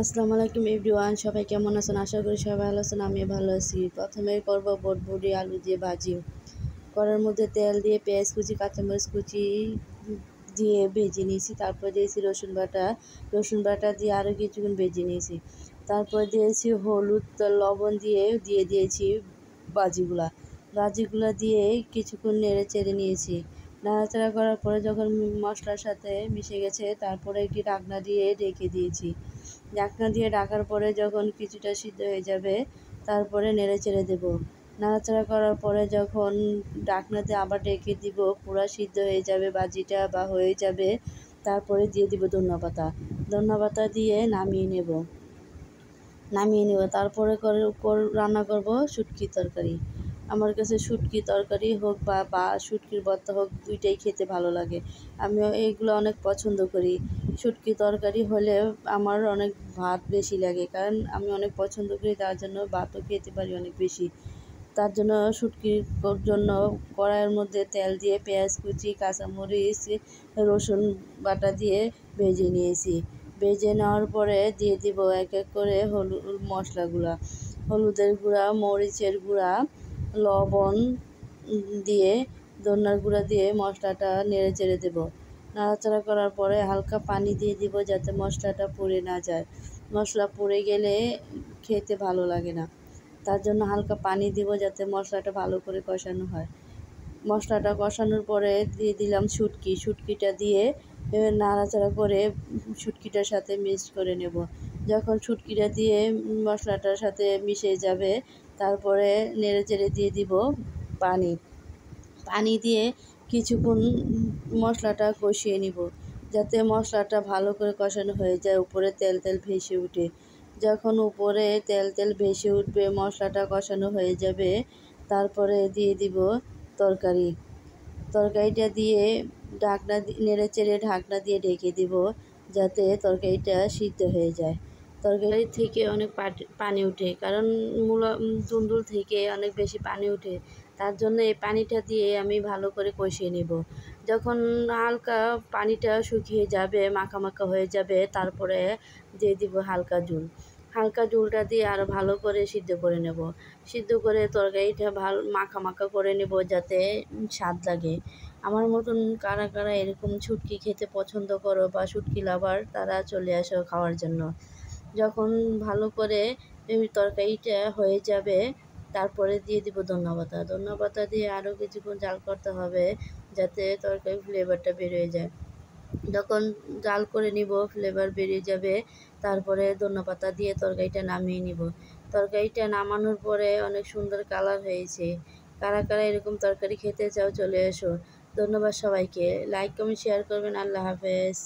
আসসালামু আলাইকুম এভরিওয়ান, সবাই কেমন আছেন? আশা করি সবাই ভালো আছেন। আমি ভালো আছি। প্রথমে করব বটবটি আলু দিয়ে ভাজি। কড়াইয়ের মধ্যে তেল দিয়ে পেঁয়াজ কুচি কাঁচামরিচ কুচি দিয়ে ভেজে নিয়েছি। তারপর দিয়েছি রসুন বাটা দিয়ে আরও কিছুক্ষণ ভেজে নিয়েছি। তারপর দিয়েছি হলুদ লবণ দিয়ে দিয়েছি ভাজিগুলা দিয়ে কিছুক্ষণ নেড়ে চেড়ে নিয়েছি। নাড়াচাড়া করার পরে যখন মশলার সাথে মিশে গেছে, তারপরে একটি ঢাকনা দিয়ে ঢেকে দিয়েছি। ঢাকনা দিয়ে ঢাকার পরে যখন কিছুটা সিদ্ধ হয়ে যাবে, তারপরে নেড়ে চেড়ে দেবো। নাড়াচাড়া করার পরে যখন ঢাকনাতে আবার ঢেকে দিব, পুরো সিদ্ধ হয়ে যাবে ভাজিটা বা হয়ে যাবে, তারপরে দিয়ে দিব ধনিয়া পাতা দিয়ে নামিয়ে নেব। তারপরে রান্না করব শুটকির তরকারি। আমার কাছে শুটকির তরকারি হোক বা শুটকির ভর্তা হোক, দুইটাই খেতে ভালো লাগে। আমিও এইগুলো অনেক পছন্দ করি। শুটকির তরকারি হলে আমার অনেক ভাত বেশি লাগে, কারণ আমি অনেক পছন্দ করি, তার জন্য ভাতও খেতে পারি অনেক বেশি। তার জন্য শুটকির জন্য কড়াইয়ের মধ্যে তেল দিয়ে পেঁয়াজ কুচি কাঁচামরিচ রসুন বাটা দিয়ে ভেজে নিয়েছি। ভেজে নেওয়ার পরে দিয়ে দিব এক এক করে হলুদের গুঁড়া, মরিচের গুঁড়া, লবণ দিয়ে ধনিয়ার গুঁড়া দিয়ে মশলাটা নেড়ে চেড়ে দেবো। নাড়াচাড়া করার পরে হালকা পানি দিয়ে দিব, যাতে মশলাটা পুড়ে না যায়। মশলা পুড়ে গেলে খেতে ভালো লাগে না, তার জন্য হালকা পানি দিব, যাতে মশলাটা ভালো করে কষানো হয়। মশলাটা কষানোর পরে দিয়ে দিলাম শুটকিটা দিয়ে নাড়াচাড়া করে শুটকিটার সাথে মিক্স করে নেব। যখন শুটকিটা দিয়ে মশলাটার সাথে মিশে যাবে, তারপরে নেড়ে চেড়ে দিয়ে দিব পানি দিয়ে কিছুক্ষণ মশলাটা কষিয়ে নিব, যাতে মশলাটা ভালো করে কষানো হয়ে যায়, উপরে তেল ভেসে ওঠে। যখন উপরে তেল ভেসে উঠবে, মশলাটা কষানো হয়ে যাবে, তারপরে দিয়ে দিব তরকারিটা দিয়ে নেড়ে চেড়ে ঢাকনা দিয়ে ঢেকে দিব, যাতে তরকারিটা সিদ্ধ হয়ে যায়। তরকারি থেকে অনেক পানি ওঠে, কারণ দুন্দুল থেকে অনেক বেশি পানি ওঠে। তার জন্য এই পানিটা দিয়ে আমি ভালো করে কষিয়ে নেব। যখন হালকা পানিটা শুকিয়ে যাবে, মাখা হয়ে যাবে, তারপরে দিয়ে দিব হালকা ঝোলটা দিয়ে আরও ভালো করে সিদ্ধ করে নেব। সিদ্ধ করে তরকারিটা মাখা করে নেব, যাতে স্বাদ লাগে। আমার মতন কারা কারা এরকম শুটকি খেতে পছন্দ করো বা শুটকি লাভার, তারা চলে আসো খাওয়ার জন্য। যখন ভালো করে তরকারিটা হয়ে যাবে, তারপরে দিয়ে দিব ধনিয়া পাতা দিয়ে আরও কিছুক্ষণ জাল করতে হবে, যাতে তরকারির ফ্লেভারটা বেরিয়ে যায়। যখন জাল করে নিব, ফ্লেভার বেরিয়ে যাবে, তারপরে ধনিয়া পাতা দিয়ে তরকারিটা নামিয়ে নিব। তরকারিটা নামানোর পরে অনেক সুন্দর কালার হয়েছে। কারা কারা এরকম তরকারি খেতে চাও, চলে এসো। ধন্যবাদ সবাইকে। লাইক কমেন্ট শেয়ার করবেন। আল্লাহ হাফেজ।